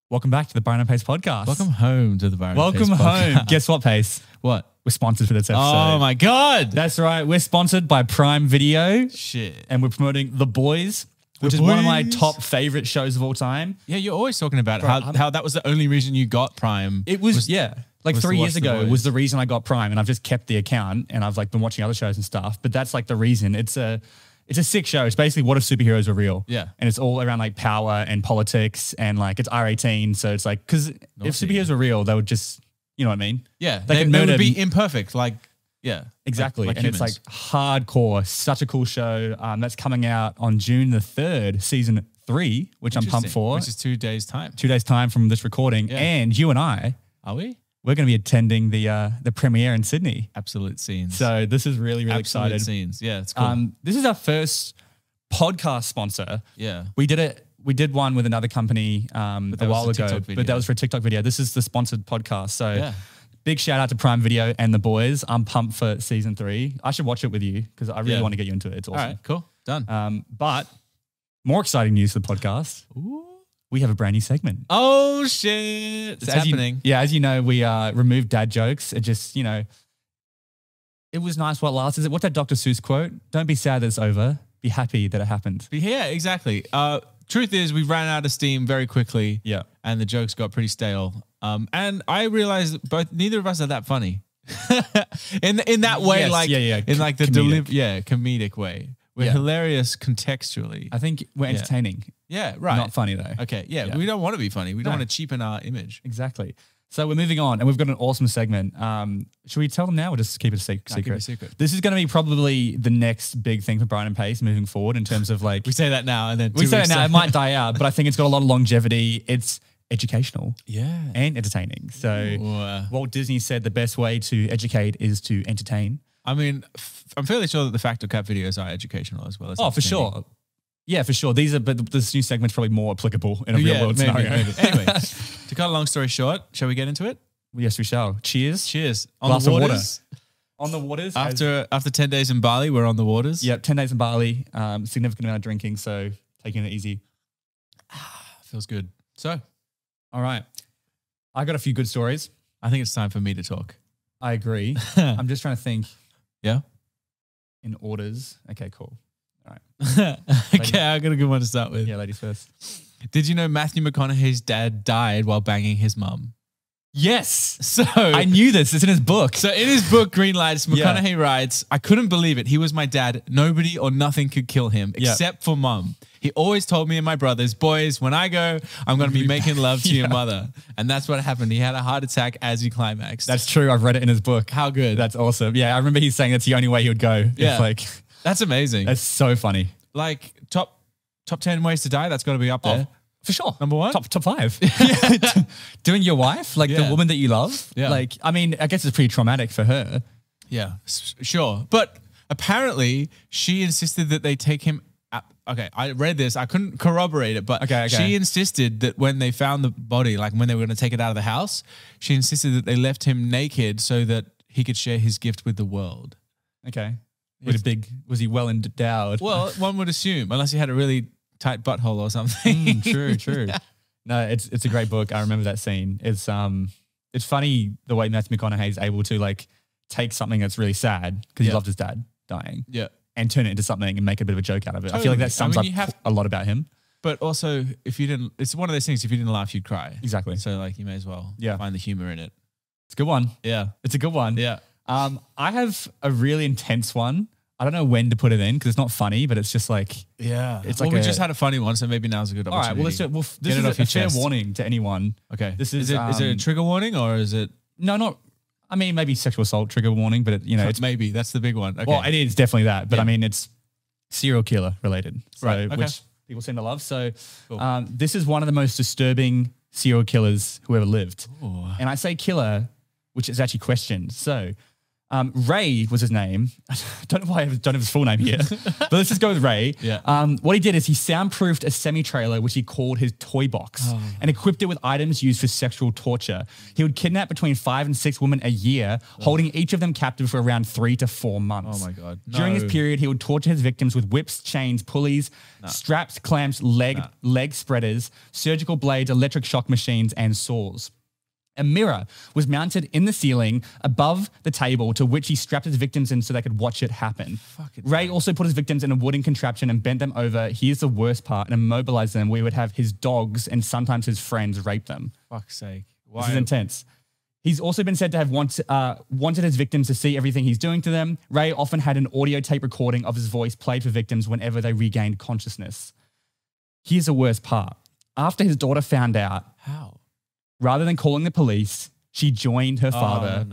Welcome back to the Byron and Pace podcast. Welcome home to the Byron Welcome and Pace home. podcast. Guess what, Pace? What? We're sponsored for this episode. Oh my God. That's right. We're sponsored by Prime Video. Shit. And we're promoting The Boys, which is one of my top favorite shows of all time. Yeah, you're always talking about how that was the only reason you got Prime. It was like 3 years ago The was the reason I got Prime, and I've just kept the account and I've like been watching other shows and stuff. But that's like the reason. It's a sick show. It's basically what if superheroes were real. Yeah. And it's all around like power and politics and like it's R18. So it's like, because if superheroes were real, they would just, you know what I mean? Yeah. They would be imperfect. Like, yeah. Exactly. Like and humans. it's like hardcore. Such a cool show. That's coming out on June the 3rd, season 3, which I'm pumped for. Which is 2 days' time. 2 days' time from this recording. Yeah. And you and I. Are we? We're going to be attending the premiere in Sydney. Absolute scenes. So this is really, really excited. Absolute scenes. Yeah, it's cool. This is our first podcast sponsor. Yeah. We did one with another company a while ago, but that was for a TikTok video. This is the sponsored podcast. So big shout out to Prime Video and The Boys. I'm pumped for season 3. I should watch it with you because I really want to get you into it. It's awesome. All right, cool. Done. But more exciting news for the podcast. Ooh. We have a brand new segment. Oh, shit. It's happening. As you know, we removed dad jokes. It just, it was nice while it lasted. What's that Dr. Seuss quote? Don't be sad that it's over. Be happy that it happened. Yeah, exactly. Truth is, we ran out of steam very quickly. Yeah. And the jokes got pretty stale. And I realized neither of us are that funny. in that way, yes, in like the comedic way. We're hilarious contextually. I think we're entertaining. Yeah, right. Not funny though. Okay, yeah. We don't want to be funny. We don't want to cheapen our image. Exactly. So we're moving on, and we've got an awesome segment. Should we tell them now or just keep it a secret? Keep it a secret. This is going to be probably the next big thing for Byron and Pace moving forward in terms of like... We say that now and then we say it now. It might die out, but I think it's got a lot of longevity. It's educational and entertaining. So Walt Disney said the best way to educate is to entertain. I mean, I'm fairly sure that the Factor Cat videos are educational as well as for sure. Yeah, for sure. But this new segment's probably more applicable in a real world scenario. Maybe. Anyway, to cut a long story short, shall we get into it? Yes, we shall. Cheers. Cheers. On the waters. On the waters. After 10 days in Bali, we're on the waters. Yep, 10 days in Bali. Significant amount of drinking, so taking it easy. Feels good. So, all right. I got a few good stories. I think it's time for me to talk. I agree. I'm just trying to think. Yeah? In orders. Okay, cool. All right. Okay, I got a good one to start with. Yeah, ladies first. Did you know Matthew McConaughey's dad died while banging his mum? Yes. So I knew this. It's in his book. So in his book, Green Lights, McConaughey writes, I couldn't believe it. He was my dad. Nobody or nothing could kill him except for mum. He always told me and my brothers, boys, when I go, I'm going to be making love to your mother. And that's what happened. He had a heart attack as he climaxed. That's true. I've read it in his book. How good. That's awesome. Yeah, I remember he's saying that's the only way he would go. Yeah. That's amazing. That's so funny. Like top 10 ways to die, that's got to be up there. For sure. Number 1? Top 5. Doing your wife, like the woman that you love. Yeah. Like, I mean, I guess it's pretty traumatic for her. Yeah, sure. But apparently she insisted that they take him. Okay, I read this. I couldn't corroborate it, but she insisted that when they found the body, like when they were going to take it out of the house, she insisted that they left him naked so that he could share his gift with the world. Okay. Was he well endowed? Well, one would assume, unless he had a really tight butthole or something. True. No, it's a great book. I remember that scene. It's funny the way Matthew McConaughey is able to like take something that's really sad because he loved his dad dying. Yeah. And turn it into something and make a bit of a joke out of it. Totally. I feel like that sums up a lot about him. But also, it's one of those things, if you didn't laugh, you'd cry. Exactly. So like you may as well find the humor in it. It's a good one. Yeah. It's a good one. Yeah. I have a really intense one. I don't know when to put it in because it's not funny, but it's just like... Yeah. It's we just had a funny one, so maybe now's a good opportunity. All right, well, let's do it. This is a fair warning to anyone. Okay. This is it a trigger warning or is it... No, not... I mean, maybe sexual assault trigger warning, but it's... Maybe. That's the big one. Okay. Well, it is definitely that, but I mean, it's serial killer related. So, right. Okay. Which people seem to love. So this is one of the most disturbing serial killers who ever lived. Ooh. And I say killer, which is actually questioned. So Ray was his name. I don't know why I don't have his full name here, but let's just go with Ray. Yeah. What he did is he soundproofed a semi-trailer, which he called his toy box, and equipped it with items used for sexual torture. He would kidnap between 5 and 6 women a year, holding each of them captive for around 3 to 4 months. Oh my God. No. During this period, he would torture his victims with whips, chains, pulleys, straps, clamps, leg spreaders, surgical blades, electric shock machines, and saws. A mirror was mounted in the ceiling above the table to which he strapped his victims in so they could watch it happen. Ray also put his victims in a wooden contraption and bent them over, here's the worst part, and immobilized them where he would have his dogs and sometimes his friends rape them. Fuck's sake. Why? This is intense. He's also been said to have wanted his victims to see everything he's doing to them. Ray often had an audio tape recording of his voice played for victims whenever they regained consciousness. Here's the worst part. After his daughter found out, how? Rather than calling the police, she joined her father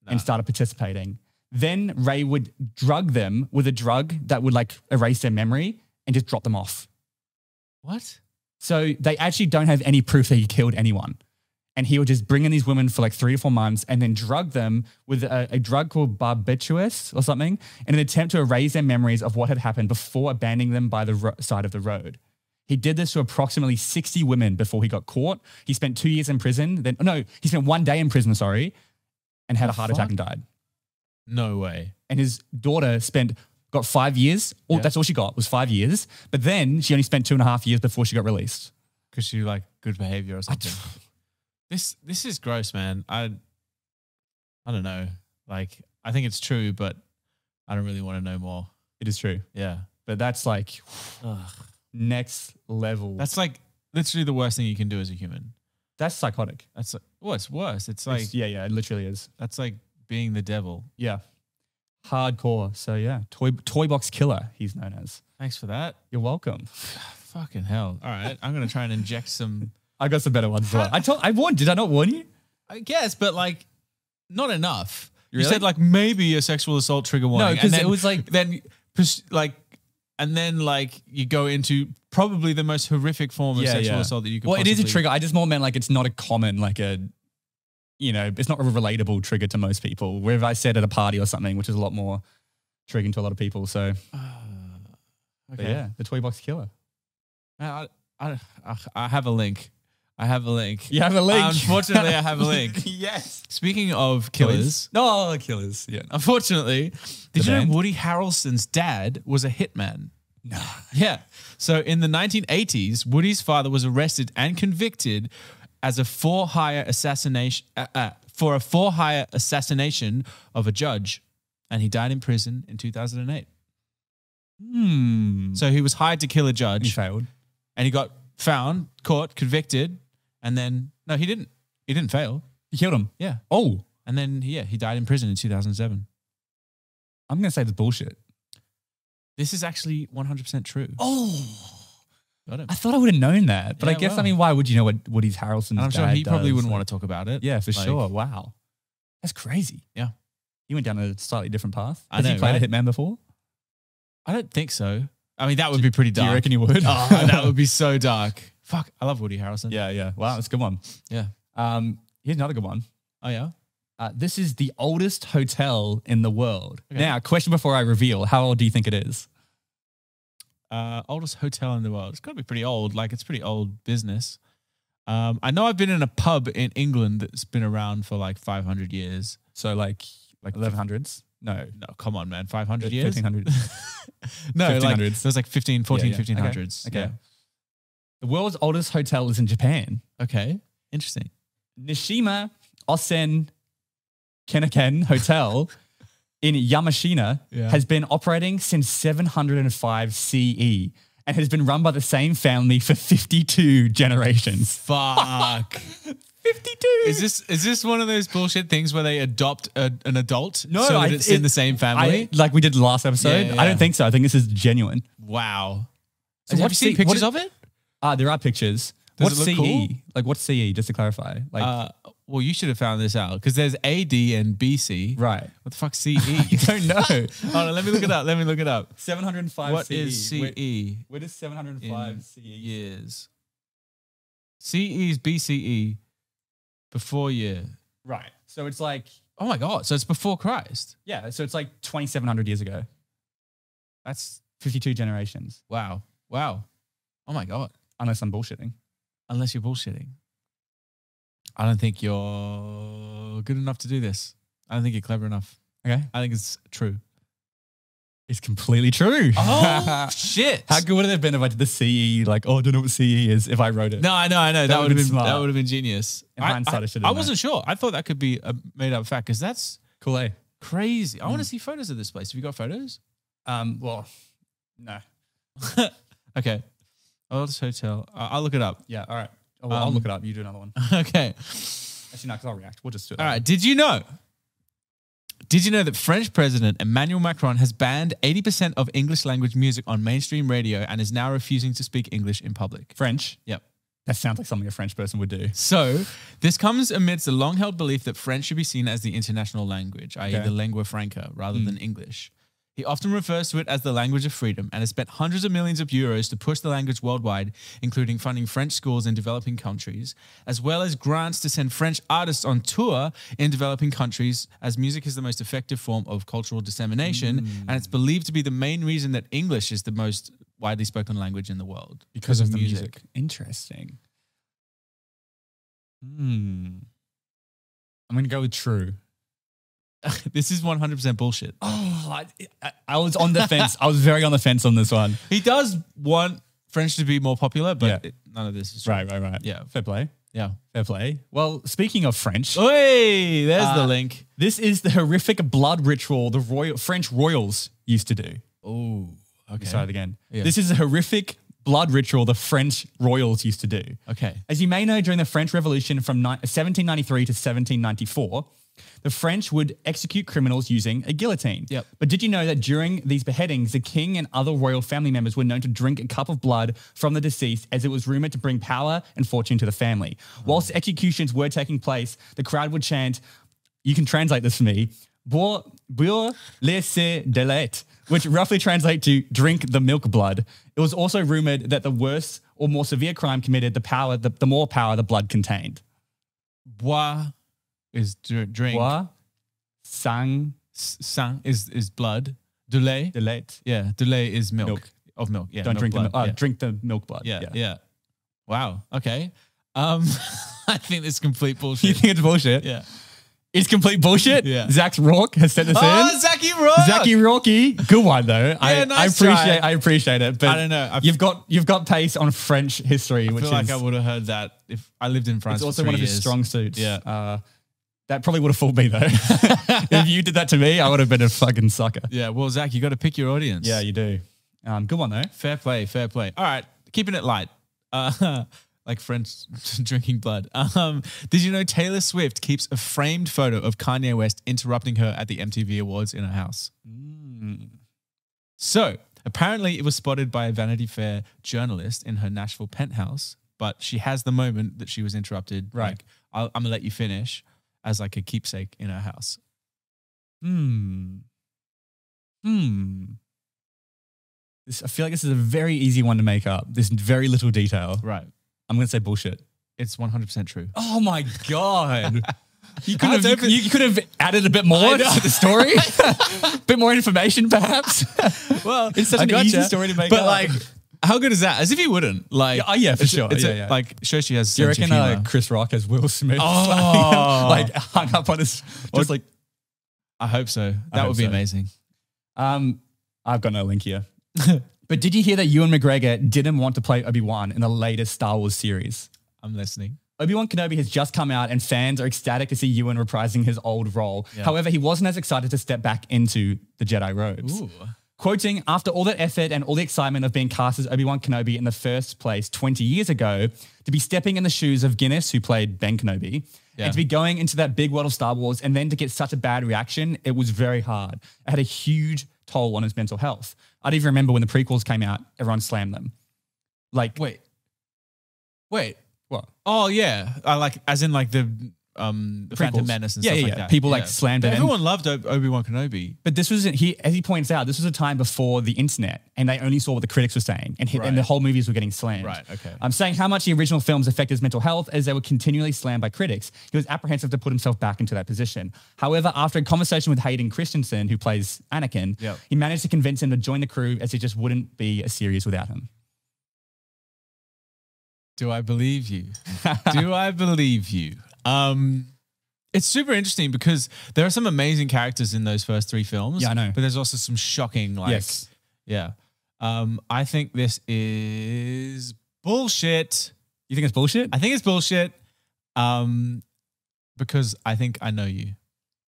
and started participating. Then Ray would drug them with a drug that would like erase their memory and just drop them off. What? So they actually don't have any proof that he killed anyone. And he would just bring in these women for like 3 to 4 months and then drug them with a drug called barbiturates or something in an attempt to erase their memories of what had happened before abandoning them by the side of the road. He did this to approximately 60 women before he got caught. He spent 2 years in prison. He spent 1 day in prison, and had a heart attack and died. No way. And his daughter got 5 years. That's all she got was 5 years. But then she only spent 2.5 years before she got released. Because she like good behavior or something. This is gross, man. I don't know. Like, I think it's true, but I don't really want to know more. It is true. Yeah. But that's like... next level. That's like literally the worst thing you can do as a human. That's psychotic. That's like, it's worse. It's like it literally is. That's like being the devil. Yeah, hardcore. So yeah, Toybox Killer, he's known as. Thanks for that. You're welcome. Fucking hell. All right, I'm gonna try and inject some. I got some better ones as well. I warned. Did I not warn you? I guess, but like, not enough. Really? You said like maybe a sexual assault trigger warning. No, because it was like And then, like, you go into probably the most horrific form of sexual assault that you could possibly... Well, it is a trigger. I just more meant like it's not a common, like it's not a relatable trigger to most people. Where if I said at a party or something, which is a lot more triggering to a lot of people. So, okay. Yeah, the Toybox Killer. I have a link. You have a link. Unfortunately, I have a link. Yes. Speaking of killers. No, killers. Yeah. Unfortunately, did you know Woody Harrelson's dad was a hitman? No. Yeah. So in the 1980s, Woody's father was arrested and convicted as a for-hire assassination of a judge, and he died in prison in 2008. So he was hired to kill a judge. He failed. And he got found, caught, convicted, and then no, he didn't. He didn't fail. He killed him. Yeah. Oh. And then he died in prison in 2007. I'm gonna say the bullshit. This is actually 100% true. Oh. Got it. I thought I would have known that, but I guess why would you know what Woody's Harrelson's I'm sure dad he probably does? wouldn't want to talk about it. Yeah, for sure. Wow. That's crazy. Yeah. He went down a slightly different path. Has he played a hitman before? I don't think so. I mean, that would be pretty dark. Do you reckon he would? Oh, that would be so dark. Fuck, I love Woody Harrelson. Yeah. Wow, that's a good one. Yeah. Here's another good one. Oh, yeah? This is the oldest hotel in the world. Okay. Now, question before I reveal. How old do you think it is? Oldest hotel in the world. It's got to be pretty old. Like, it's pretty old business. I know I've been in a pub in England that's been around for like 500 years. So like 1100s? No, come on, man. 500 years? 1500s. No, 1500s. like, it was like 1500s. Okay. The world's oldest hotel is in Japan. Okay. Interesting. Nishima Onsen Kenaken Hotel in Yamashina has been operating since 705 CE and has been run by the same family for 52 generations. Fuck. 52. Is this one of those bullshit things where they adopt an adult so that it's in the same family? Like we did the last episode? Yeah. I don't think so. I think this is genuine. Wow. So have you seen pictures of it? There are pictures. What's CE? Cool? Like what's CE, just to clarify? Like, well, you should have found this out because there's AD and BC. Right. What the fuck's CE? You don't know. Hold on, let me look it up. 705 What CE. is CE? Where does 705 CE? Years. CE is BCE before year. Right. So it's like Oh my God. So it's before Christ. Yeah. So it's like 2,700 years ago. That's 52 generations. Wow. Wow. Oh my God. Unless I'm bullshitting. Unless you're bullshitting. I don't think you're good enough to do this. I don't think you're clever enough. Okay. I think it's true. It's completely true. Oh, shit. How good would it have been if I did the CE, like, oh, I don't know what CE is, if I wrote it? No, I know. That would have been smart. That would have been genius. In hindsight, I should have I wasn't sure. I thought that could be a made-up fact because that's cool, eh? crazy. I want to see photos of this place. Have you got photos? Well, no. Okay. Oldest hotel. I'll look it up. Yeah, all right. Oh, well, I'll look it up. You do another one. Okay. Actually, no, because I'll react. We'll just do it. All right. Did you know that French President Emmanuel Macron has banned 80% of English language music on mainstream radio and is now refusing to speak English in public? French? Yep. That sounds like something a French person would do. So this comes amidst the long-held belief that French should be seen as the international language, i.e. the lingua franca, rather than English. He often refers to it as the language of freedom and has spent hundreds of millions of euros to push the language worldwide, including funding French schools in developing countries, as well as grants to send French artists on tour in developing countries, as music is the most effective form of cultural dissemination, and it's believed to be the main reason that English is the most widely spoken language in the world. Because of the music. Interesting. I'm going to go with true. This is 100% bullshit. Oh, I was on the fence. I was very on the fence on this one. He does want French to be more popular, but none of this is true. Right. Yeah. Fair play. Yeah. Fair play. Well, speaking of French. Hey, there's the link. This is the horrific blood ritual the French royals used to do. Oh, okay. Start it again. Yeah. This is a horrific blood ritual the French royals used to do. Okay. As you may know, during the French Revolution from 1793 to 1794, the French would execute criminals using a guillotine. Yep. But did you know that during these beheadings, the king and other royal family members were known to drink a cup of blood from the deceased, as it was rumored to bring power and fortune to the family? Whilst executions were taking place, the crowd would chant, you can translate this for me, boire laisser de lait, which roughly translates to drink the milk blood. It was also rumored that the worse or more severe crime committed, the more power the blood contained. Boire is drink. Boire, sang is blood. De lait. De lait. Yeah, de lait is milk. Of milk. Yeah. Don't drink blood. drink the milk blood. Yeah. Wow. Okay. I think it's complete bullshit. You think it's bullshit? Yeah. It's complete bullshit? Yeah. Zach Rourke has sent this in. Oh, Zachy Rourke. Zachy Rourke. Good one though. Yeah, nice I appreciate it. But I don't know. You've got pace on French history, I feel like I would have heard that if I lived in France. It's also for 3 one of his years. strong suits. Yeah. That probably would have fooled me though. If you did that to me, I would have been a fucking sucker. Yeah. Well, Zach, you got to pick your audience. Yeah, you do. Good one though. Fair play. All right. Keeping it light. Like French drinking blood. Did you know Taylor Swift keeps a framed photo of Kanye West interrupting her at the MTV Awards in her house? So apparently it was spotted by a Vanity Fair journalist in her Nashville penthouse, but she has the moment that she was interrupted. Right. Like, I'm going to let you finish, as like a keepsake in her house. I feel like this is a very easy one to make up. There's very little detail. Right. I'm going to say bullshit. It's 100% true. Oh my God. You could have added a bit more to the story. A bit more information, perhaps. Well, it's such an easy story to make up. But like, how good is that? As if he wouldn't. Like, yeah, for sure. Yeah. Like, shows she has. Do you reckon Chris Rock as Will Smith? Like hung up on his. Just like. I hope so. That would be amazing. I've got no link here. But did you hear that Ewan McGregor didn't want to play Obi-Wan in the latest Star Wars series? I'm listening. Obi-Wan Kenobi has just come out and fans are ecstatic to see Ewan reprising his old role. Yeah. However, he wasn't as excited to step back into the Jedi robes. Ooh. Quoting, after all that effort and all the excitement of being cast as Obi-Wan Kenobi in the first place 20 years ago, to be stepping in the shoes of Guinness, who played Ben Kenobi, and to be going into that big world of Star Wars and then to get such a bad reaction, it was very hard. It had a huge toll on his mental health. I don't even remember when the prequels came out, everyone slammed them. Like, wait. What? Oh, yeah. As in like the The Phantom Menace and stuff like that. People like slammed it. Everyone loved Obi-Wan Kenobi. But this was, as he points out, this was a time before the internet and they only saw what the critics were saying and the whole movies were getting slammed. Right, okay. I'm saying how much the original films affected his mental health as they were continually slammed by critics. He was apprehensive to put himself back into that position. However, after a conversation with Hayden Christensen, who plays Anakin, he managed to convince him to join the crew as it just wouldn't be a series without him. Do I believe you? Do I believe you? It's super interesting because there are some amazing characters in those first 3 films. Yeah, I know. But there's also some shocking, I think this is bullshit. You think it's bullshit? I think it's bullshit because I think I know you.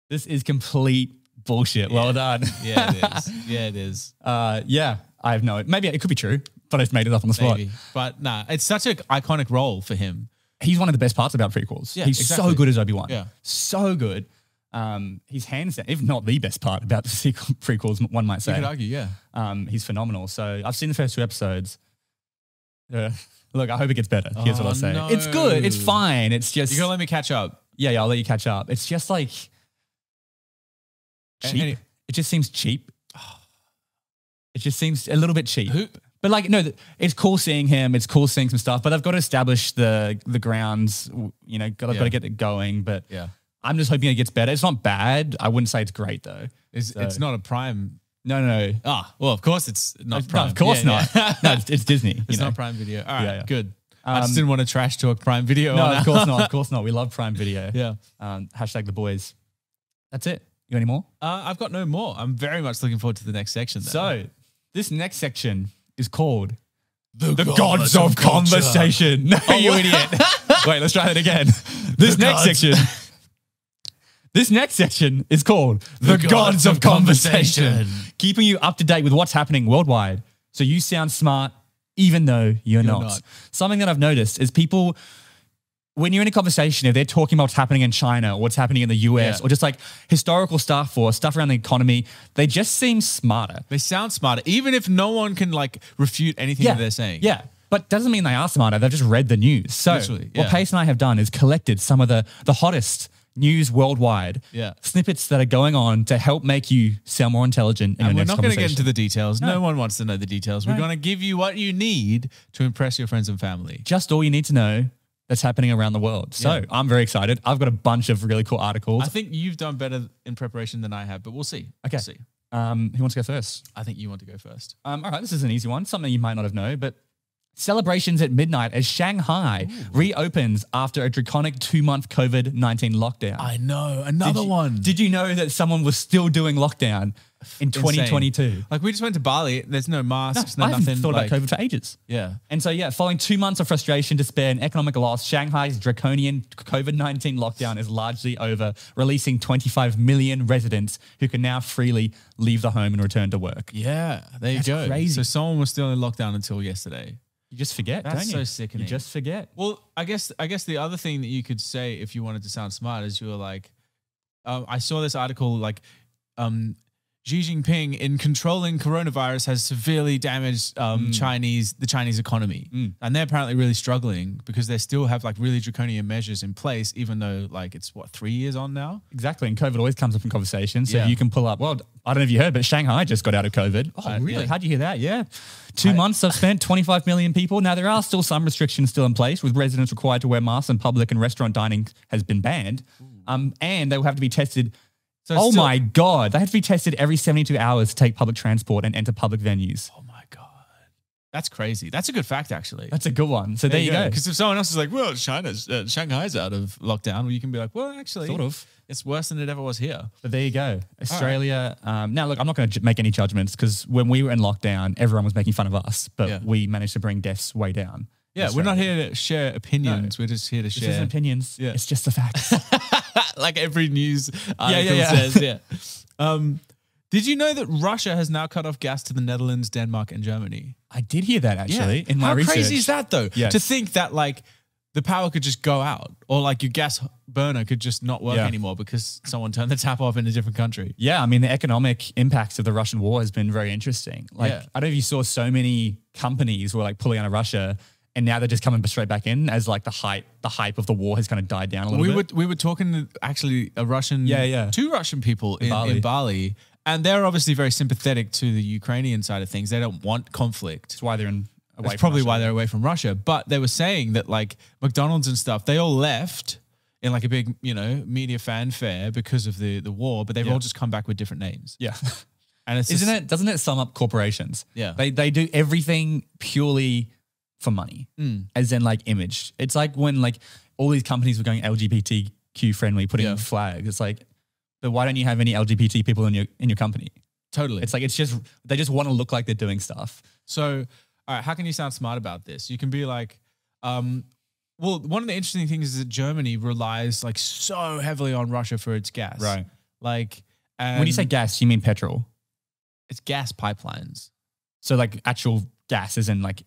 This is complete bullshit. Well done. Yeah, it is. Yeah, it is. I have no, maybe it could be true, but I just made it up on the spot. Maybe. But nah, it's such an iconic role for him. He's one of the best parts about prequels. Yeah, he's so good as Obi-Wan. Yeah. So good. He's hands down, if not the best part about the prequels, one might say. You could argue, yeah. He's phenomenal. So I've seen the first 2 episodes. Look, I hope it gets better. Here's what I'll say. No. It's good. It's fine. It's just... You're going to let me catch up. Yeah, I'll let you catch up. It's just like... cheap. It just seems cheap. It just seems a little bit cheap. But like, no, it's cool seeing him. It's cool seeing some stuff. But I've got to establish the grounds. You know, I've got to get it going. But I'm just hoping it gets better. It's not bad. I wouldn't say it's great though. It's not a Prime. No. Well, of course it's not Prime. No, of course not. No, it's Disney. It's not Prime Video. All right, good. I just didn't want to trash talk Prime Video. No, of course not. Of course not. We love Prime Video. Yeah. Hashtag the boys. That's it. You got any more? I've got no more. I'm very much looking forward to the next section. So this next section is called The Gods of Conversation. No, you idiot. Wait, let's try that again. This next section is called The Gods of Conversation. Keeping you up to date with what's happening worldwide so you sound smart even though you're not. Something that I've noticed is people... when you're in a conversation, if they're talking about what's happening in China or what's happening in the US or just like historical stuff or stuff around the economy, they just seem smarter. They sound smarter, even if no one can like refute anything that they're saying. Yeah, but doesn't mean they are smarter. They've just read the news. So what Pace and I have done is collected some of the hottest news worldwide, snippets that are going on to help make you sound more intelligent in your next conversation. We're not going to get into the details. No one wants to know the details. We're going to give you what you need to impress your friends and family. Just all you need to know that's happening around the world. So I'm very excited. I've got a bunch of really cool articles. I think you've done better in preparation than I have, but we'll see. Okay. We'll see. Who wants to go first? I think you want to go first. All right, this is an easy one. Something you might not have known, but celebrations at midnight as Shanghai reopens after a draconic 2-month COVID-19 lockdown. I know. Another one. Did you know that someone was still doing lockdown in 2022? Like we just went to Bali. There's no masks, no I nothing. Thought about COVID for ages. Yeah. And so, following 2 months of frustration, despair, and economic loss, Shanghai's draconian COVID-19 lockdown is largely over, releasing 25 million residents who can now freely leave the home and return to work. Yeah, there you go. Crazy. So someone was still in lockdown until yesterday. You just forget, don't you? That's so sickening. You just forget. Well, I guess the other thing that you could say if you wanted to sound smart is you were like, I saw this article like, Xi Jinping in controlling coronavirus has severely damaged the Chinese economy. And they're apparently really struggling because they still have like really draconian measures in place, even though like it's 3 years on now? Exactly. And COVID always comes up in conversation. So you can pull up, well, I don't know if you heard, but Shanghai just got out of COVID. Oh, really? How'd you hear that? Yeah. 2 months I've spent, 25 million people. Now there are still some restrictions still in place with residents required to wear masks and public and restaurant dining has been banned. And they will have to be tested. So my God. They have to be tested every 72 hours to take public transport and enter public venues. Oh my God. That's crazy. That's a good fact, actually. That's a good one. So there you go. Because if someone else is like, well, Shanghai's out of lockdown, well, you can be like, well, actually, sort of. It's worse than it ever was here. But there you go. Australia. Now, look, I'm not going to make any judgments because when we were in lockdown, everyone was making fun of us, but we managed to bring deaths way down. Yeah, we're not here to share opinions. No. We're just here to share. This isn't opinions. Yeah. It's just the facts. Like every news article says. Did you know that Russia has now cut off gas to the Netherlands, Denmark, and Germany? I did hear that actually in my research. How crazy is that though? Yes. To think that like the power could just go out or like your gas burner could just not work anymore because someone turned the tap off in a different country. Yeah, I mean, the economic impacts of the Russian war has been very interesting. Like, I don't know if you saw so many companies were like pulling out of Russia and now they're just coming straight back in as like the hype of the war has kind of died down a little bit. We were talking to actually two Russian people in Bali, and they're obviously very sympathetic to the Ukrainian side of things. They don't want conflict. That's why they're away That's probably why they're away from Russia. But they were saying that like McDonald's and stuff, they all left in like a big, media fanfare because of the war, but they've all just come back with different names. Yeah. And it's doesn't it sum up corporations? Yeah. They do everything purely for money, as in like image. It's like when like all these companies were going LGBTQ friendly, putting flags. It's like, but why don't you have any LGBT people in your company? Totally. It's like they just want to look like they're doing stuff. So, all right, how can you sound smart about this? You can be like, well, one of the interesting things is that Germany relies like so heavily on Russia for its gas. Right. Like, when you say gas, you mean petrol? It's gas pipelines. So like actual gas is in like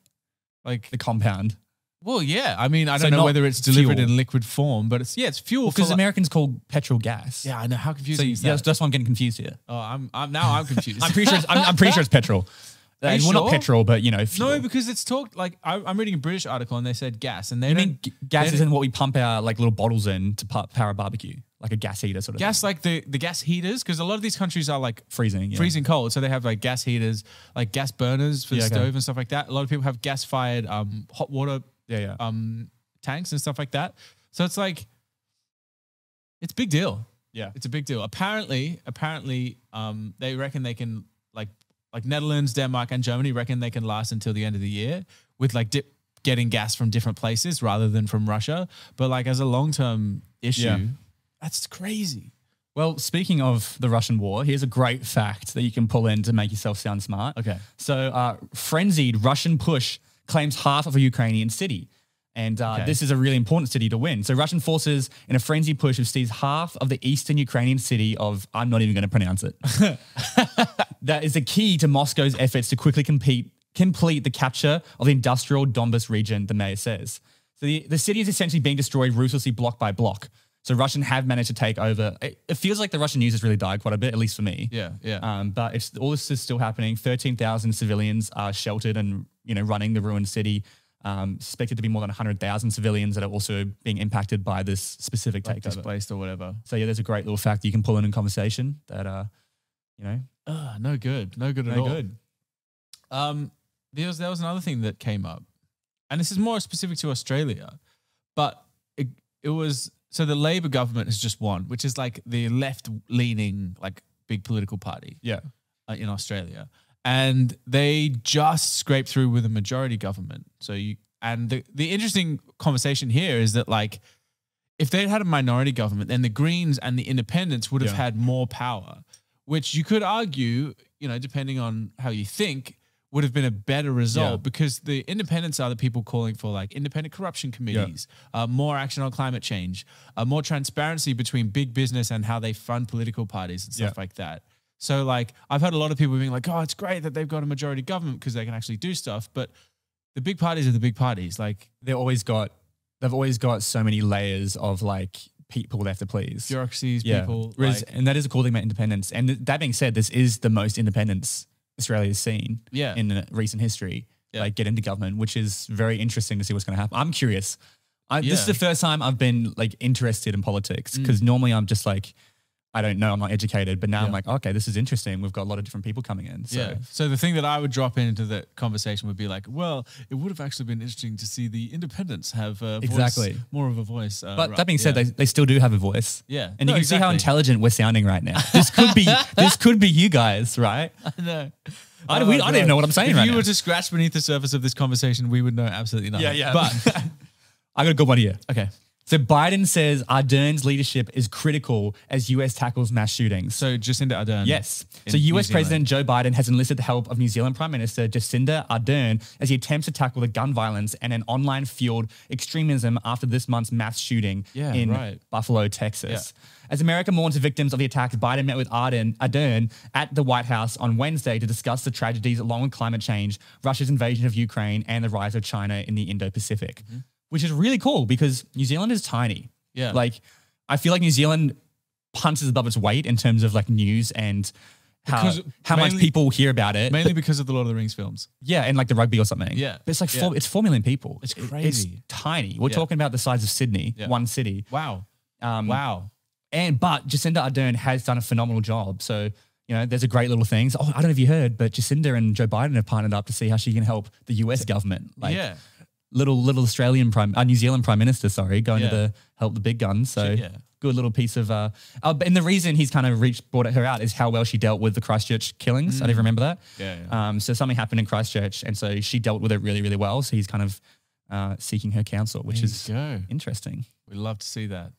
the compound. Well, yeah. I mean, I don't know whether it's delivered in liquid form, but it's fuel. Because Americans call petrol gas. Yeah, I know. How confusing is that? Yeah, that's why I'm getting confused here. Oh, I'm confused. I'm pretty sure it's petrol. Well, not petrol, but fuel. No, because it's talked like I'm reading a British article and they said gas, and you mean gas isn't what we pump our like little bottles in to power a barbecue, like a gas heater sort of gas, thing. like the gas heaters, because a lot of these countries are like freezing cold, so they have like gas heaters, like gas burners for the stove and stuff like that. A lot of people have gas fired hot water tanks and stuff like that. So it's like it's a big deal. Yeah, it's a big deal. Apparently, they reckon they can like Netherlands, Denmark, and Germany reckon they can last until the end of the year with like getting gas from different places rather than from Russia. But like as a long-term issue, that's crazy. Well, speaking of the Russian war, here's a great fact that you can pull in to make yourself sound smart. Okay. So frenzied Russian push claims half of a Ukrainian city. And this is a really important city to win. So Russian forces in a frenzied push have seized half of the eastern Ukrainian city of, I'm not even going to pronounce it. That is the key to Moscow's efforts to quickly complete the capture of the industrial Donbas region, the mayor says. So the city is essentially being destroyed ruthlessly block by block. So Russians have managed to take over. It feels like the Russian news has really died quite a bit, at least for me. Yeah. But all this is still happening. 13,000 civilians are sheltered and running the ruined city. Suspected to be more than 100,000 civilians that are also being impacted by this specific takeover. Displaced or whatever. So yeah, there's a great little fact you can pull in conversation that, no good at all. There was another thing that came up, and this is more specific to Australia, but it was, so the Labor government has just won, which is like the left-leaning, like big political party in Australia. And they just scraped through with a majority government. So the interesting conversation here is that like, if they'd had a minority government, then the Greens and the Independents would have had more power, which you could argue, depending on how you think, would have been a better result because the Independents are the people calling for like independent corruption committees, more action on climate change, more transparency between big business and how they fund political parties and stuff like that. So like I've heard a lot of people being like, oh, it's great that they've got a majority government because they can actually do stuff. But the big parties are the big parties. Like they've always got so many layers of like people they have to please. Bureaucracies, people. And that is a cool thing about independence. And that being said, this is the most independence Australia's seen in recent history. Like get into government, which is very interesting to see what's going to happen. I'm curious. This is the first time I've been like interested in politics because normally I'm just like, I don't know, I'm not educated, but now I'm like, okay, this is interesting. We've got a lot of different people coming in. So. So the thing that I would drop into the conversation would be like, well, it would have actually been interesting to see the independents have more of a voice. But that being said, they still do have a voice. Yeah. And you can see how intelligent we're sounding right now. This could be you guys, right? I know. I don't even know what I'm saying right now. If you were to scratch beneath the surface of this conversation, we would know absolutely nothing. Yeah. But I got a good one here. Okay. So Biden says Ardern's leadership is critical as US tackles mass shootings. So Jacinda Ardern. Yes. So US President Joe Biden has enlisted the help of New Zealand Prime Minister Jacinda Ardern as he attempts to tackle the gun violence and an online-fueled extremism after this month's mass shooting in Buffalo, Texas. Yeah. As America mourns the victims of the attacks, Biden met with Ardern at the White House on Wednesday to discuss the tragedies along with climate change, Russia's invasion of Ukraine, and the rise of China in the Indo-Pacific. Mm-hmm. Which is really cool because New Zealand is tiny. Yeah. Like, I feel like New Zealand punches above its weight in terms of like news and how much people hear about it. Mainly because of the Lord of the Rings films. Yeah, and like the rugby or something. Yeah. But it's like it's 4 million people. It's crazy. It's tiny. We're talking about the size of Sydney, one city. Wow. Wow. But Jacinda Ardern has done a phenomenal job. So, you know, there's a great little things. Oh, I don't know if you heard, but Jacinda and Joe Biden have partnered up to see how she can help the US government. Like little Australian New Zealand Prime Minister, going to help the big guns. So good little piece of and the reason he's kind of brought her out is how well she dealt with the Christchurch killings. I didn't remember that. Yeah. So something happened in Christchurch, and so she dealt with it really, really well. So he's kind of seeking her counsel, which is interesting. We'd love to see that.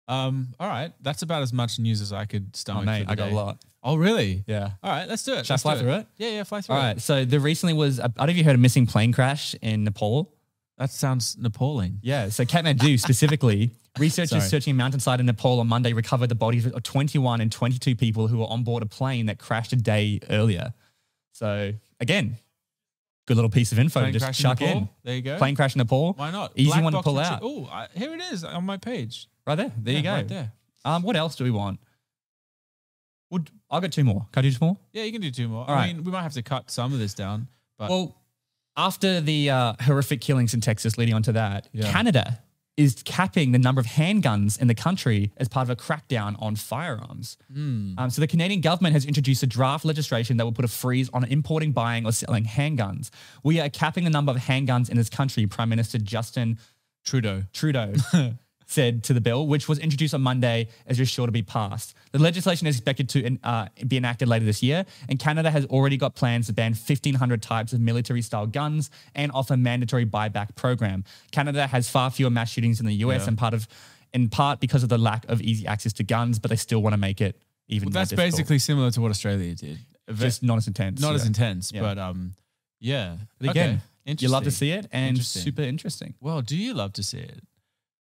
All right. That's about as much news as I could stomach. Oh, mate, I got a lot. Oh, really? Yeah. All right, let's do it. Shall I fly through it? Yeah, fly through it. All right. So there recently was, I don't know if you heard, a missing plane crash in Nepal. That sounds appalling. Yeah. So Kathmandu specifically, researchers searching a mountainside in Nepal on Monday recovered the bodies of 21 and 22 people who were on board a plane that crashed a day earlier. So again, good little piece of info to just chuck in. There you go. Plane crash in Nepal. Why not? Easy one to pull out. Oh, here it is on my page. Right there. There you go. Right there. What else do we want? I'll get 2 more. Can I do 2 more? Yeah, you can do 2 more. All right. mean, we might have to cut some of this down. But well, after the horrific killings in Texas leading on to that, Canada is capping the number of handguns in the country as part of a crackdown on firearms. So the Canadian government has introduced a draft legislation that will put a freeze on importing, buying or selling handguns. We are capping the number of handguns in this country, Prime Minister Justin Trudeau said to the bill, which was introduced on Monday as just sure to be passed. The legislation is expected to be enacted later this year, and Canada has already got plans to ban 1,500 types of military-style guns and offer mandatory buyback program. Canada has far fewer mass shootings in the US, in part because of the lack of easy access to guns, but they still want to make it even more difficult. That's basically similar to what Australia did. Just not as intense. Not as intense, but yeah. But again, you love to see it, and super interesting. Well, do you love to see it?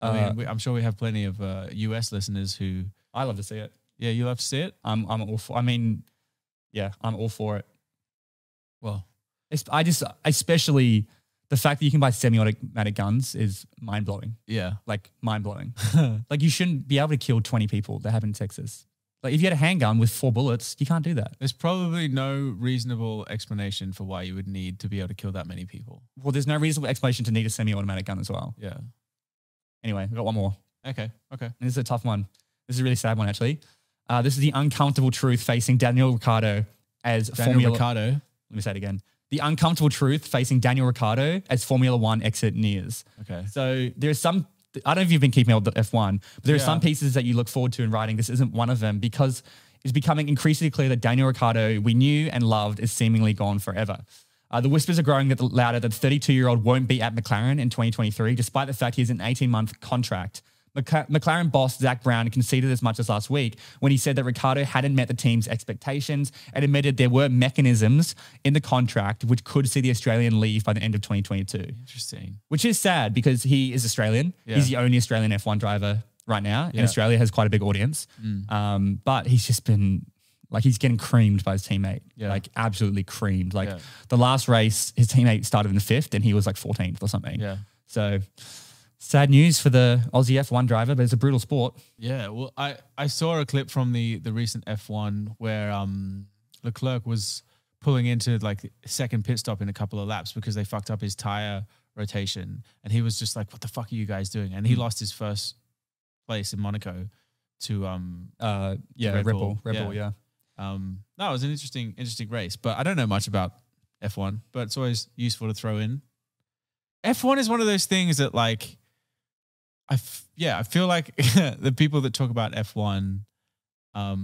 I mean, I'm sure we have plenty of US listeners who... I love to see it. Yeah, you love to see it? I'm all for... I mean, yeah, I'm all for it. Well... Especially the fact that you can buy semi-automatic guns is mind-blowing. Yeah. Like, mind-blowing. Like, you shouldn't be able to kill 20 people. That happened in Texas. Like, if you had a handgun with 4 bullets, you can't do that. There's probably no reasonable explanation for why you would need to be able to kill that many people. Well, there's no reasonable explanation to need a semi-automatic gun as well. Yeah. Anyway, we've got 1 more. Okay. And this is a tough one. This is a really sad one, actually. This is the uncomfortable truth facing Daniel Ricciardo as Ricciardo? Let me say it again. The uncomfortable truth facing Daniel Ricciardo as Formula One exit nears. Okay. So there's some... I don't know if you've been keeping up with the F1, but there are some pieces that you look forward to in writing. This isn't one of them because it's becoming increasingly clear that Daniel Ricciardo we knew and loved is seemingly gone forever. The whispers are growing louder that the 32-year-old won't be at McLaren in 2023, despite the fact he has an 18-month contract. McLaren boss Zach Brown conceded as much as last week when he said that Ricciardo hadn't met the team's expectations and admitted there were mechanisms in the contract which could see the Australian leave by the end of 2022. Interesting. Which is sad because he is Australian. Yeah. He's the only Australian F1 driver right now, and Australia has quite a big audience. But he's just been... Like, he's getting creamed by his teammate. Yeah. Like, absolutely creamed. Like, the last race, his teammate started in 5th and he was like 14th or something. Yeah. So, sad news for the Aussie F1 driver, but it's a brutal sport. Yeah. Well, I saw a clip from the recent F1 where Leclerc was pulling into, like, second pit stop in a couple of laps because they fucked up his tire rotation. And he was just like, what the fuck are you guys doing? And he lost his first place in Monaco to Red Bull. No, it was an interesting race, but I don't know much about F1, but it's always useful to throw in. F1 is one of those things that, like, I feel like the people that talk about F1 are,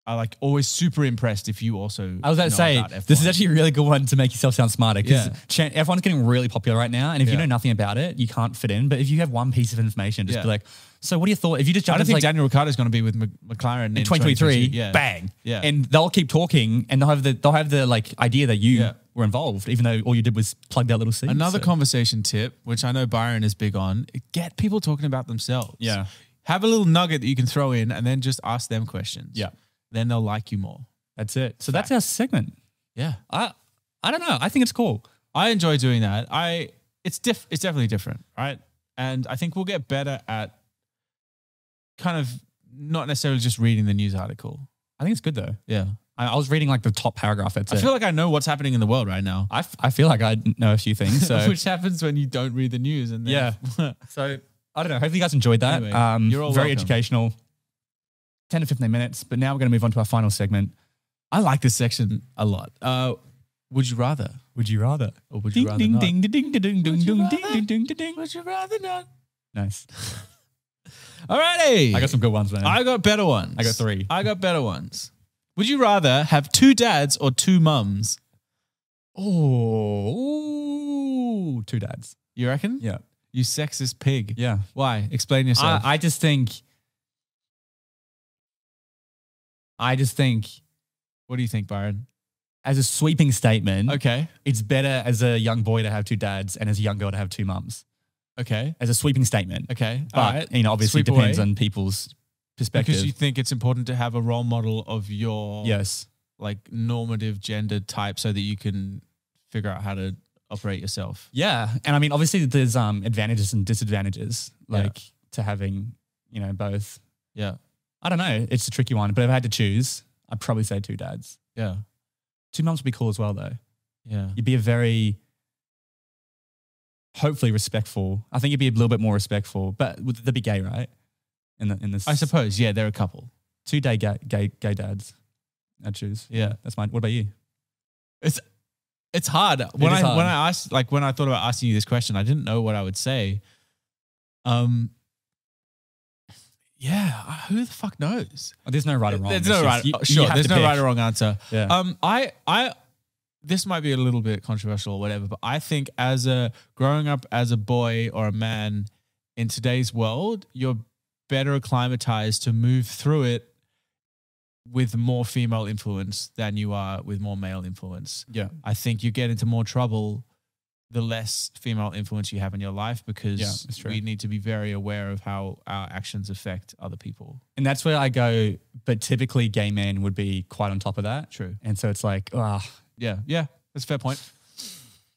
like, always super impressed if you also I was about to say, this is actually a really good one to make yourself sound smarter because F1's getting really popular right now, and if you know nothing about it, you can't fit in, but if you have one piece of information, just be like, so what are your thoughts? If you just jump I don't think Daniel Ricciardo is going to be with McLaren in 2023. Bang. Yeah. And they'll keep talking and they'll have the like idea that you were involved, even though all you did was plug that little seed. Another conversation tip, which I know Byron is big on, get people talking about themselves. Yeah. Have a little nugget that you can throw in and then just ask them questions. Yeah. Then they'll like you more. That's it. So that's our segment. Yeah. I don't know. I think it's cool. I enjoy doing that. It's definitely different, right? And I think we'll get better at kind of not necessarily just reading the news article. I think it's good though. Yeah. I was reading like the top paragraph. I feel like I know what's happening in the world right now. I feel like I know a few things. So. Which happens when you don't read the news. And then So I don't know. Hopefully you guys enjoyed that. Anyway, you're all very welcome. Educational. 10 to 15 minutes. But now we're going to move on to our final segment. I like this section a lot. Would you rather? Would you rather? Or would you rather not? Ding, ding, ding, ding, ding, ding, ding, ding, ding, ding. Would you rather not? Nice. Alrighty. I got some good ones, man. I got better ones. I got 3. I got better ones. Would you rather have 2 dads or 2 mums? Oh, 2 dads. You reckon? Yeah. You sexist pig. Yeah. Why? Explain yourself. I just think. What do you think, Byron? As a sweeping statement, Okay. it's better as a young boy to have 2 dads and as a young girl to have 2 mums. Okay. As a sweeping statement. Okay. But, All right. obviously it Sweep depends away. on people's perspective. Because you think it's important to have a role model of your Yes. like normative gender type so that you can figure out how to operate yourself. Yeah. And obviously there's advantages and disadvantages to having, both. Yeah. I don't know. It's a tricky one. But if I had to choose, I'd probably say 2 dads. Yeah. 2 mums would be cool as well though. Yeah. You'd be a very, hopefully respectful. I think you'd be a little bit more respectful. But they'd be gay, right? In this, I suppose. Yeah, they're a couple. 2 gay dads. I'd choose. Yeah. That's mine. What about you? It's hard. When I thought about asking you this question, I didn't know what I would say. Yeah, who the fuck knows? There's no right or wrong. There's no right. There's no right or wrong answer. Yeah. I this might be a little bit controversial or whatever, but I think growing up as a boy or a man in today's world, you're better acclimatized to move through it with more female influence than you are with more male influence. Yeah. I think you get into more trouble the less female influence you have in your life because we need to be very aware of how our actions affect other people. And that's where I go, but typically gay men would be quite on top of that. True. And so it's like, yeah, that's a fair point.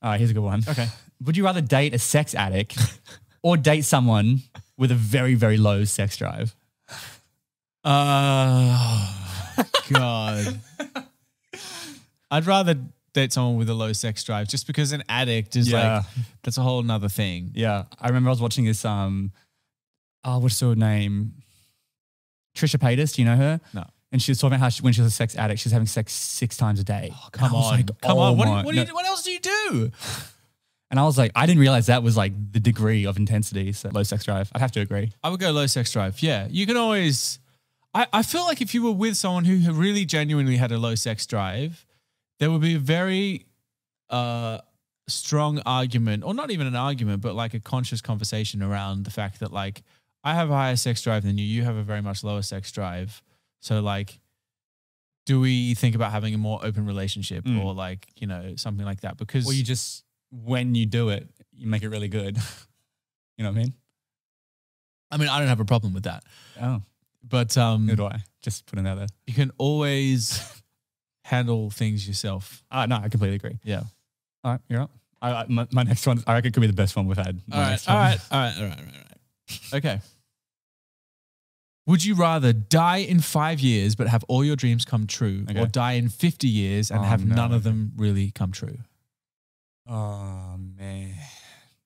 All right, here's a good one. Okay. Would you rather date a sex addict or date someone with a very, very low sex drive? God. I'd rather date someone with a low sex drive just because an addict is that's a whole nother thing. Yeah. I remember I was watching this, what's her name? Trisha Paytas, do you know her? No. And she was talking about how when she was a sex addict, she was having sex 6 times a day. Oh, come on. What else do you do? And I was like, I didn't realize that was like the degree of intensity. So low sex drive. I'd have to agree. I would go low sex drive. Yeah. You can always, I feel like if you were with someone who really genuinely had a low sex drive, there would be a very strong argument, or not even an argument, but like a conscious conversation around the fact that like, I have a higher sex drive than you. You have a very much lower sex drive. So like, do we think about having a more open relationship or like, something like that? Because you just, when you do it, you make it really good. You know what I mean? I mean, I don't have a problem with that. Oh. But who do I? Just putting that there. You can always handle things yourself. No, I completely agree. Yeah. All right, you're up. My next one, I reckon it could be the best one we've had. All right. Okay. Would you rather die in 5 years but have all your dreams come true, or die in 50 years and have none of them really come true? Oh, man.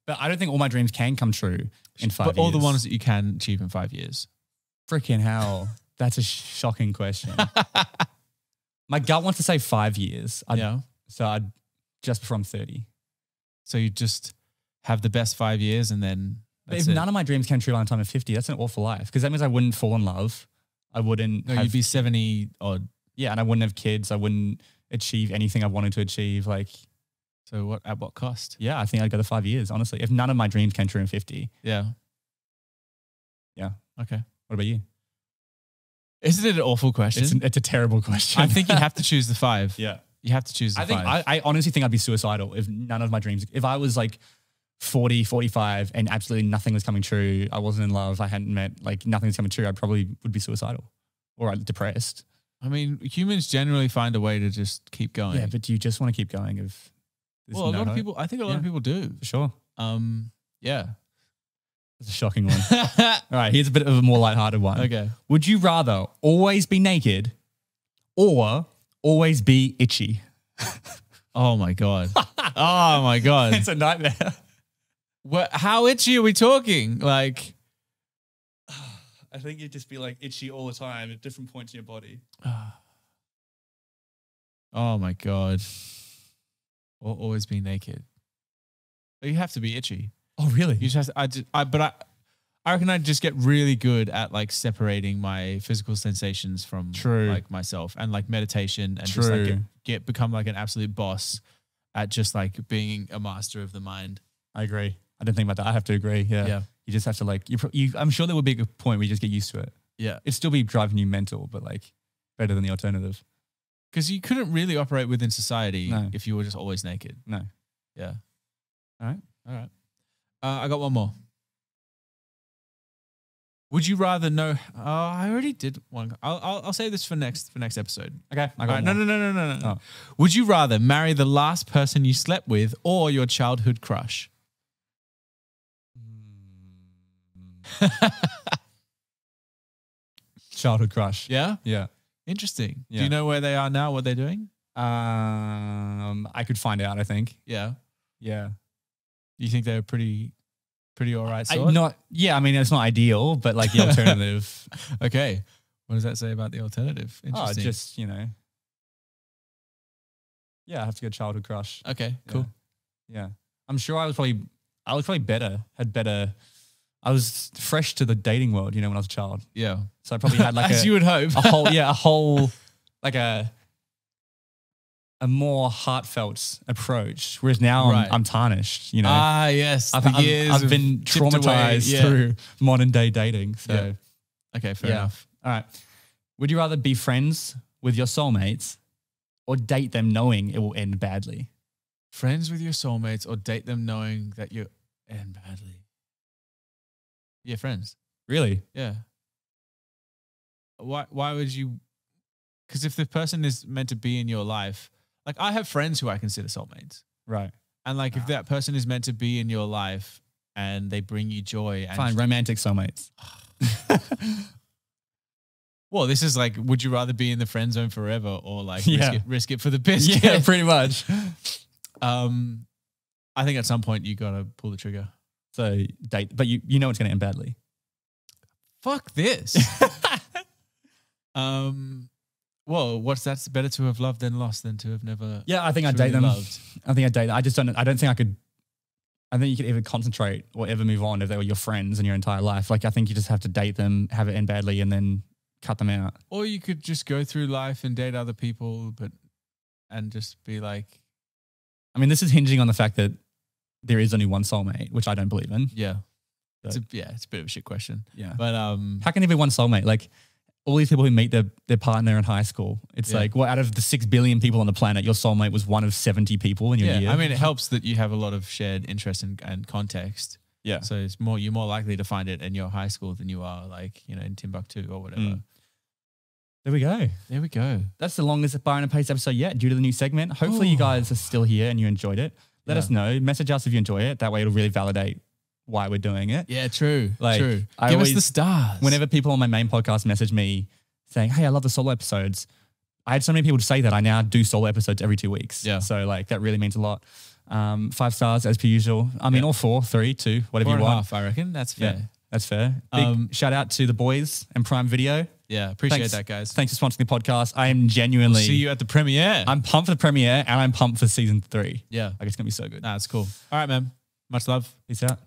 But I don't think all my dreams can come true in 5 years. But all the ones that you can achieve in 5 years. Freaking hell. That's a shocking question. My gut wants to say 5 years. So I'd just before I'm 30. So you just have the best 5 years and then But if none of my dreams came true by the time of 50, that's an awful life. Because that means I wouldn't fall in love. I wouldn't you'd be 70 odd. Yeah, and I wouldn't have kids. I wouldn't achieve anything I wanted to achieve. So at what cost? Yeah, I think I'd go the 5 years, honestly. If none of my dreams came true in 50. Yeah. Yeah. Okay. What about you? Isn't it an awful question? It's a terrible question. I think you have to choose the 5. Yeah. You have to choose the 5. I honestly think I'd be suicidal if none of my dreams, if I was like 40, 45 and absolutely nothing was coming true, I wasn't in love, I hadn't met, nothing was coming true, I probably would be suicidal or depressed. I mean, humans generally find a way to just keep going. Yeah, but do you just want to keep going? A lot of people, I think a lot of people do. For sure. Yeah. That's a shocking one. All right, here's a bit of a more lighthearted one. Okay. Would you rather always be naked or always be itchy? Oh my God. Oh my God. It's a nightmare. How itchy are we talking? Like, I think you'd just be like itchy all the time at different points in your body. Oh my God. Or always be naked. But you have to be itchy. Oh, really? You just have to, I reckon I'd just get really good at like separating my physical sensations from like myself, and like meditation, and just like become like an absolute boss at just like being a master of the mind. I agree. I didn't think about that. I have to agree. Yeah. You just have to like, I'm sure there would be a point where you just get used to it. Yeah. It'd still be driving you mental, but like better than the alternative. Because you couldn't really operate within society if you were just always naked. No. Yeah. All right. I got one more. Would you rather know? Oh, I already did one. I'll say this for next episode. Okay. I got No. Oh. Would you rather marry the last person you slept with or your childhood crush? Childhood crush. Yeah? Yeah. Interesting. Yeah. Do you know where they are now, what they're doing? I could find out, I think. Yeah. Yeah. You think they're pretty all right sort? I mean, it's not ideal, but like the alternative. Okay. What does that say about the alternative? Interesting. Just, I have to go childhood crush. Okay, cool. Yeah. I'm sure I was probably better, I was fresh to the dating world, when I was a child. Yeah. So I probably had like as you would hope. a whole like a more heartfelt approach. Whereas now I'm tarnished, Ah, yes. I've been traumatized through modern day dating. So yeah. Okay, fair enough. All right. Would you rather be friends with your soulmates or date them knowing it will end badly? Friends with your soulmates or date them knowing that you end badly? Yeah, friends. Really? Yeah. Why would you? Because if the person is meant to be in your life, like I have friends who I consider soulmates. Right. And like if that person is meant to be in your life and they bring you joy. And fine, romantic soulmates. Well, this is like, would you rather be in the friend zone forever or like risk it for the biscuit? Yeah, pretty much. I think at some point you got to pull the trigger. So date, but you know it's going to end badly. Fuck this. Well, what's that's better to have loved than lost than to have never. Yeah, I think I'd date them. Loved. I think I'd date them. I don't think I could. I think you could either concentrate or ever move on if they were your friends in your entire life. Like I think you just have to date them, have it end badly, and then cut them out. Or you could just go through life and date other people, and just be like. I mean, this is hinging on the fact that there is only one soulmate, which I don't believe in. Yeah. It's a bit of a shit question. Yeah. But how can there be one soulmate? Like all these people who meet their partner in high school, it's like, well, out of the 6 billion people on the planet, your soulmate was one of 70 people in your year. I mean, it helps that you have a lot of shared interest and context. Yeah. So you're more likely to find it in your high school than you are like, in Timbuktu or whatever. There we go. There we go. That's the longest Byron and Pace episode yet due to the new segment. Hopefully you guys are still here and you enjoyed it. Let us know. Message us if you enjoy it. That way it'll really validate why we're doing it. Yeah, true. Like, true. Give us the stars. Whenever people on my main podcast message me saying, hey, I love the solo episodes, I had so many people to say that I now do solo episodes every 2 weeks. Yeah. So like that really means a lot. 5 stars as per usual. I mean, or 4, 3, 2, whatever 4 you want. Half, I reckon. That's fair. Yeah, that's fair. Big shout out to the boys and Prime Video. Yeah, appreciate that, guys. Thanks for sponsoring the podcast. I am genuinely... We'll see you at the premiere. I'm pumped for the premiere and I'm pumped for season 3. Yeah. Like it's going to be so good. Nah, it's cool. All right, man. Much love. Peace out.